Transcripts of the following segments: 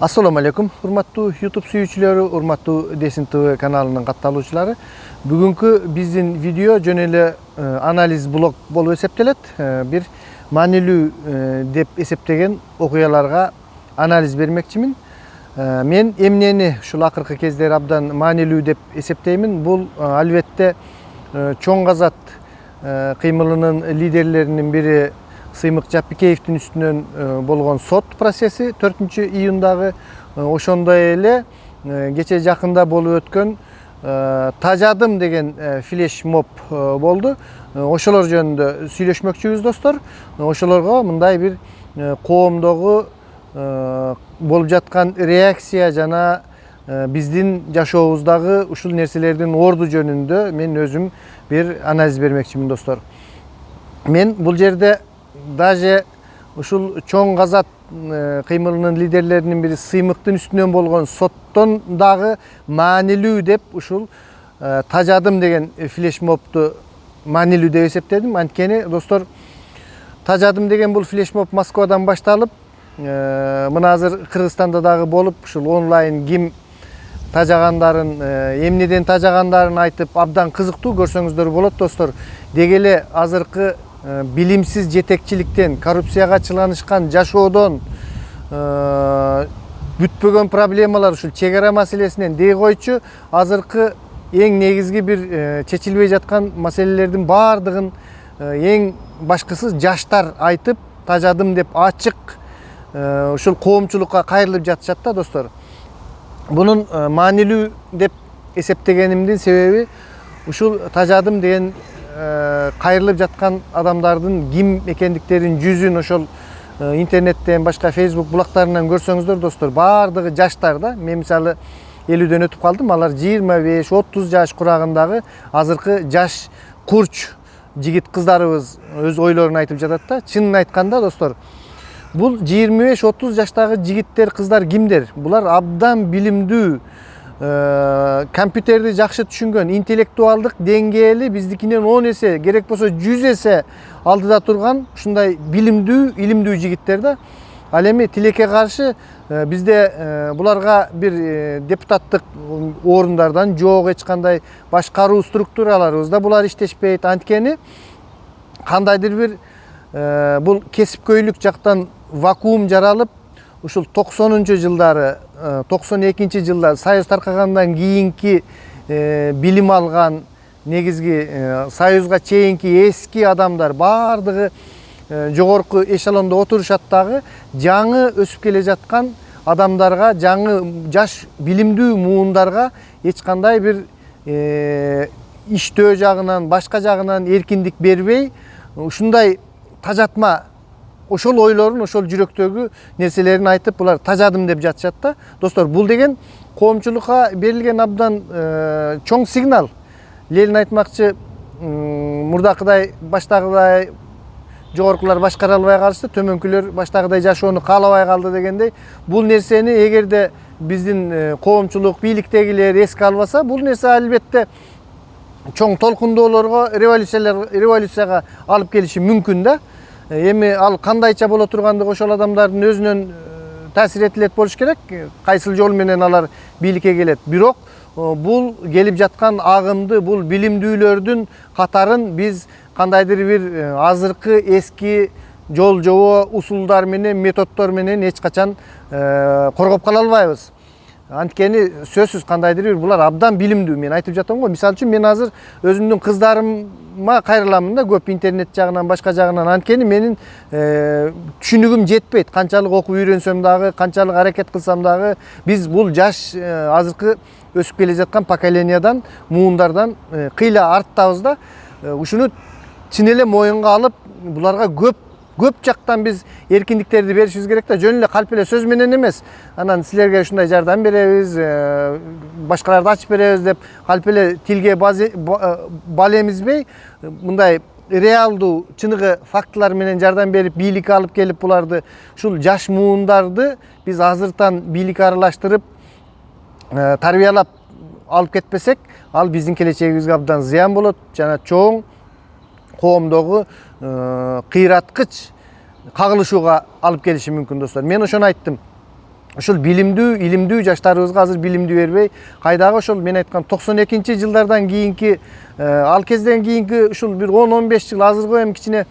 Assalamu alaikum, urmattуу YouTube sүйүүчүлөрү, urmattуу Десин ТВ каналынын катталуучулары. Бүгүнкү биздин видео жөн эле анализ блог болуп эсептелет. Бир маанилүү деп эсептеген окуяларга анализ бермекчимин. Мен эмнени ушул акыркы кездери абдан маанилүү деп эсептеймин. Бул албетте чоң казат кыймылынын лидерлеринин бири Сыймык Жаппикеевдин үстүнөн болгон сот процесси 4-июндагы, ошондой эле кече жакында болуп өткөн Тажадым деген флешмоб болду. Ошолор жөнүндө сүйлөшмөкчүбүз достор. Ошолорго мындай бир коомдогу болуп жаткан реакция жана биздин жашообуздагы ушул нерселердин орду жөнүндө мен өзүм бир анализ бермекчимин достор. Мен бул жерде даже ушул чоң казат кыймылынын лидерлеринин бири Сыймыктын үстүнөн болгон соттон дагы маанилүү деп ушул Тажадым деген флешмобду маанилүү деп эсептедим. Анткени достор, Тажадым деген бул флешмоб Москвадан башталып, мына азыр Кыргызстанда дагы болуп, ушул онлайн ким тажагандарын, эмнеден тажагандарын айтып абдан кызыктуу, көрсөңүздөр болот достор. Деги эле азыркы билимсиз жетекчиликтен, коррупцияга чыланышкан жашоодон, бүтпөгөн проблемалар, ушул чек ара маселесинен дей койчу, азыркы эң негизги бир чечилбей жаткан маселелердин баардыгын эң башкысы жаштар айтып, Тажадым деп ачык ушул коомчулукка кайрылып жатышат да достор. Бунун маанилүү деп эсептегенимдин себеби ушул Тажадым деген кайрылып жаткан адамдардын ким экендиктерин жүзүн ошол интернеттен, башка Facebook булактарынан көрсөңүздөр достор, баардыгы жаштар да. Мен мисалы 50дөн өтүп калдым, алар 25-30 жаш курагындагы азыркы жаш курч жигит кыздарыбыз өз ойлорун айтып жатат да. Чынын айтканда достор, бул 25-30 жаштагы жигиттер, кыздар кимдер? Булар абдан билимдүү, компьютерди жакшы түшүнгөн, интеллектуалдык деңгээли биздикинен 10 эсе, керек болсо 100 эсе алдыда турган ушундай билимдүү, илимдүү жигиттер да. Ал эми тилекке каршы бизде буларга бир депутаттык орундардан жок, эч кандай башкаруу структураларыбызда булар иштешпейт. Анткени кандайдыр бир бул кесипкөйлүк жактан вакуум жаралып, ушул 90-жылдары, 92-жылдары Союз таркагандан кийинки билим алган, негизги Союзга чейинки эски адамдар баардыгы жогорку эшелондо отурушат дагы, жаңы өсүп келе жаткан адамдарга, жаңы жаш билимдүү муундарга эч кандай бир иштөө жагынан, башка жагынан эркиндик бербей, ушундай тажатма ошол ойлорун, ошол жүрөктөгү нерселерин айтып, булар Тажадым деп жатышат да. Достор, бул деген коомчулукка берилген абдан чоң сигнал. Ленин айтмакчы, мурдакыдай, баштагыдай жогоркулар башкара албай калышты, төмөнкүлөр баштагыдай жашоону каалабай калды дегендей, бул нерсени эгерде биздин коомчулук, бийликтегилер эске албаса, бул нерсе албетте чоң толкундоолорго, революцияга алып келиши мүмкүн да. Эми ал кандайча боло тургандыгы ошол адамдардын өзүнөн таасир этилет болуш керек, кайсыл жол менен алар бийликке келет. Бирок бул келип жаткан агымды, бул билимдүүлөрдүн катарын биз кандайдыр бир азыркы эски жол жобо усулдар менен, методдор менен эч качан коргоп кала албайбыз. Анткени сөзсүз кандайдыр бир булар абдан билимдүү. Мен айтып жатам го, мисалы үчүн мен азыр өзүмдүн кыздарыма кайрыламын да, көп интернет жагынан, башка жагынан. Анткени менин түшүнүгүм жетпейт. Канчалык окуп үйрөнсөм дагы, канчалык аракет кылсам дагы, биз бул жаш азыркы өсүп келе жаткан поколениядан, муундардан кыйла арттабыз да. Ушуну чын эле моюнга алып, буларга көп жактан биз эркиндиктерди беришибиз керек да. Жөн эле калп эле сөз менен эмес. Анан силерге ушундай жардам беребиз, башкаларды ачып беребиз деп калп эле тилге бал эмизбей, мындай реалдуу, чыныгы фактылар менен жардам берип, бийликке алып келип, буларды, ушул жаш муундарды биз азыртан бийликке аралаштырып, тарбиялап алып кетпесек, ал биздин келечегибизге абдан зыян болот жана чоң коомдогу кыйраткыч кагылышууга алып келиши мүмкүн достор. Мен ошону айттым. ошол билимдүү, илимдүү жаштарыбызга азыр билимди бербей, кайдагы ошол мен айткан 92-жылдардан кийинки, ал кезден кийинки ушул бир 10-15 жыл азыркы эми кичине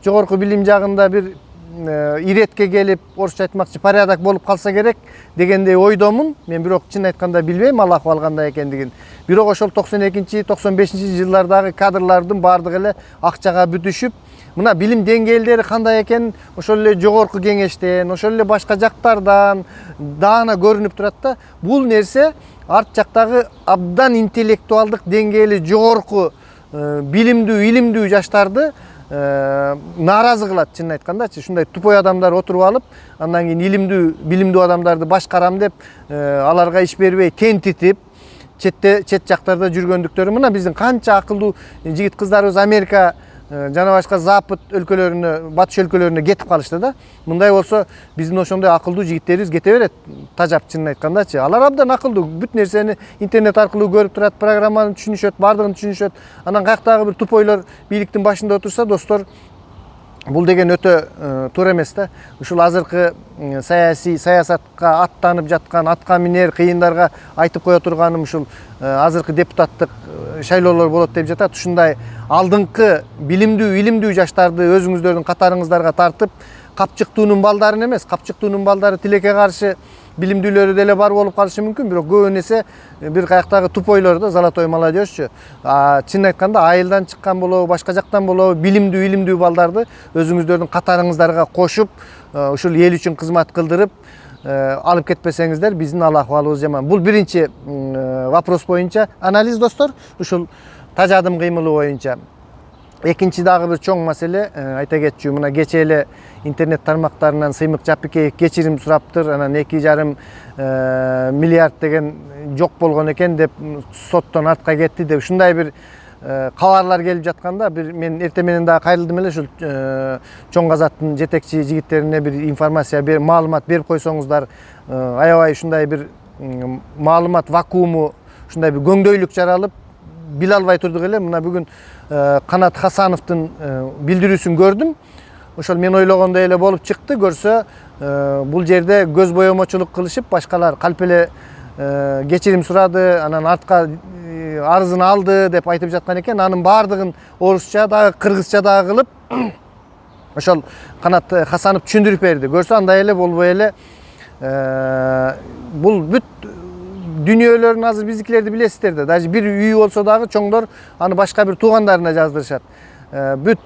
жогорку билим жагында бир иретке келип, орусча айтмакчы порядок болуп калса керек дегендей ойдомун. Мен бирок чын айтканда билбейм ал акыбал кандай экендигин. Бирок ошол 92-95-жылдардагы кадрлардын баардыгы эле акчага бүтүшүп, мына билим деңгээлдери кандай экенин ошол эле жогорку кеңештен, ошол эле башка жактардан даана көрүнүп турат да. Бул нерсе арт жактагы абдан интеллектуалдык деңгээли жогорку билимдүү, илимдүү жаштарды нааразы кылат, чын айткандачы. Ушундай тупой адамдар отуруп алып, андан кийин илимдүү, билимдүү адамдарды башкарам деп, аларга иш бербей тентитип, чет жактарда жүргөндүктөрү. Мына биздин канча акылдуу жигит кыздарыбыз Америка жана башка Запад өлкөлөрүнө, батыш өлкөлөрүнө кетип калышты да. Мындай болсо биздин ошондой акылдуу жигиттерибиз кете берет, тажап, чын айткандачы. Алар абдан акылдуу, бүт нерсени интернет аркылуу көрүп турат, программаны түшүнүшөт, баардыгын түшүнүшөт. Анан каяктагы бир тупойлор бийликтин башында отурса, достор, бул деген өтө туура эмес да. Ушул азыркы саясатка аттанып жаткан, атка минер кыйындарга айтып кое турганым, ушул азыркы депутаттык шайлоолор болот деп жатат. Ушундай алдыңкы билимдүү, илимдүү жаштарды өзүңүздөрдүн катарыңыздарга тартып, капчыктуунун балдарын эмес, капчыктуунун балдары тилекке каршы билимдүүлөрү деле бар болуп калышы мүмкүн, бирок көбүн эсе бир каяктагы тупойлор да, золотой молодежьчу. Чын айтканда айылдан чыккан болобу, башка жактан болобу, билимдүү, илимдүү балдарды өзүңүздөрдүн катарыңыздарга кошуп, ушул эл үчүн кызмат кылдырып алып кетпесеңиздер, биздин ал акыбалыбыз жаман. Бул биринчи вопрос боюнча анализ, достор, ушул тажадым кыймылы боюнча. Экинчи дагы бир чоң маселе, айта кетчү, мына кече эле интернет тармактарынан Сыймык Жапикеев кечирим сураптыр, анан 2,5 миллиард деген жок болгон экен деп, соттон артка кетти деп, ушундай бир кабарлар келип жатканда, бир мен эртең менен дагы кайрылдым эле ушул чоң казаттын жетекчи жигиттерине бир информация, маалымат берип койсоңуздар, аябай ушундай бир маалымат вакууму, ушундай бир көңдөйлүк жаралып, биле албай турдук эле. Мына бүгүн Канат Хасановдун билдирүүсүн көрдүм. Ошол мен ойлогондой эле болуп чыкты. Көрсө, бул жерде көз боемочулук кылышып, башкалар калп эле кечирим сурады, анан артка арызын алды деп айтып жаткан экен. Анын баардыгын орусча дагы, кыргызча дагы кылып, ошол Канат Хасанов түшүндүрүп берди. Көрсө андай эле болбой эле. Бул бүт дүниелерин азыр биздикилерди билесиздер да. Даже бир үй болсо дагы чоңдор аны башка бир туугандарына жаздырышат. Бүт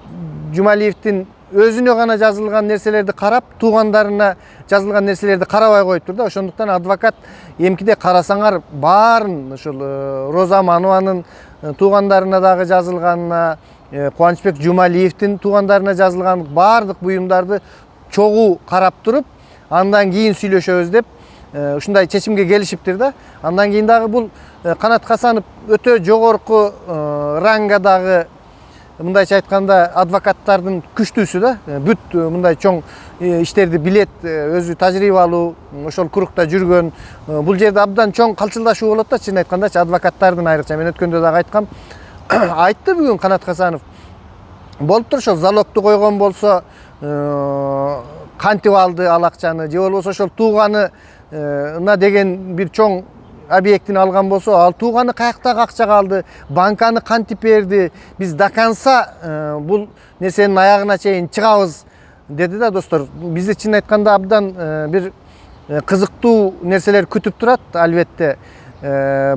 Жумалиевдин өзүнө гана жазылган нерселерди карап, туугандарына жазылган нерселерди карабай коюптур да. Ошондуктан адвокат эмкиде карасаңар баарын ушул Роза Манованын туугандарына дагы жазылганына, Кубанычбек Жумалиевдин туугандарына жазылган баардык буюмдарды чогуу карап туруп, андан кийин сүйлөшөбүз деп ушундай чечимге келишиптир да. Андан кийин дагы бул Канат Хасанов өтө жогорку рангадагы, мындайча айтканда, адвокаттардын күчтүүсү да. Бүт мындай чоң иштерди билет, өзү тажрыйбалуу, ошол курукта жүргөн. Бул жерде абдан чоң калчылдашуу болот да, чын айткандачы, адвокаттардын айрыкча. Мен өткөндө дагы айткам. Айтты бүгүн Канат Хасанов. Болуптур, ошол залогду койгон болсо, кантип алды ал акчаны, же болбосо ошол тууганы деген бир чоң объектин алган болсо, ал тууганы каяктагы акчага алды, банканы кантип берди, биз до конца бул нерсенин аягына чейин чыгабыз деди да, достор. Бизди чын айтканда абдан бир кызыктуу нерселер күтүп турат, албетте.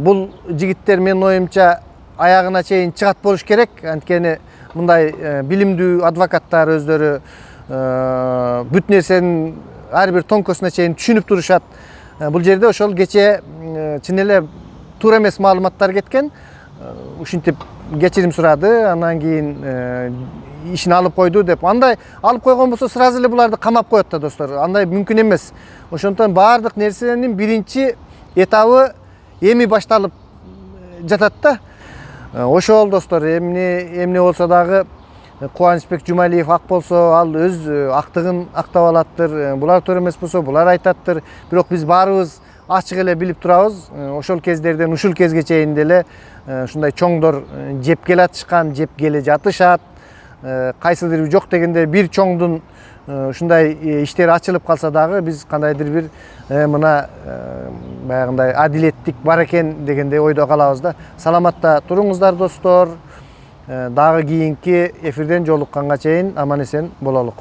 Бул жигиттер менин оюмча аягына чейин чыгат болуш керек, анткени мындай билимдүү адвокаттар өздөрү бүт нерсенин ар бир тонкосуна чейин түшүнүп турушат. Бул жерде ошол кече чын эле туура эмес маалыматтар кеткен. Ушинтип кечирим сурады, андан кийин ишин алып койду деп. Андай алып койгон болсо сразу эле буларды камап коет да, достор. Андай мүмкүн эмес. Ошондон баардык нерсенин биринчи этабы эми башталып жатат да. Ошол, достор, эмне болсо дагы Кубанычбек Жумалиев ак болсо, ал өз актыгын актап алаттыр. Булар туура эмес болсо, булар айтаттыр. Бирок биз баарыбыз ачык эле билип турабыз. Ошол кездерден ушул кезге чейин деле ушундай чоңдор жеп келе атышкан, жеп келе жатышат. Кайсыдыр жок дегенде бир чоңдун ушундай иштер ачылып калса дагы биз кандайдыр бир мына баягындай адилеттик бар экен дегендей ойдо калабыз да. Саламатта туруңуздар достор. Дагы кийинки эфирден жолукканга чейин аман эсен бололук.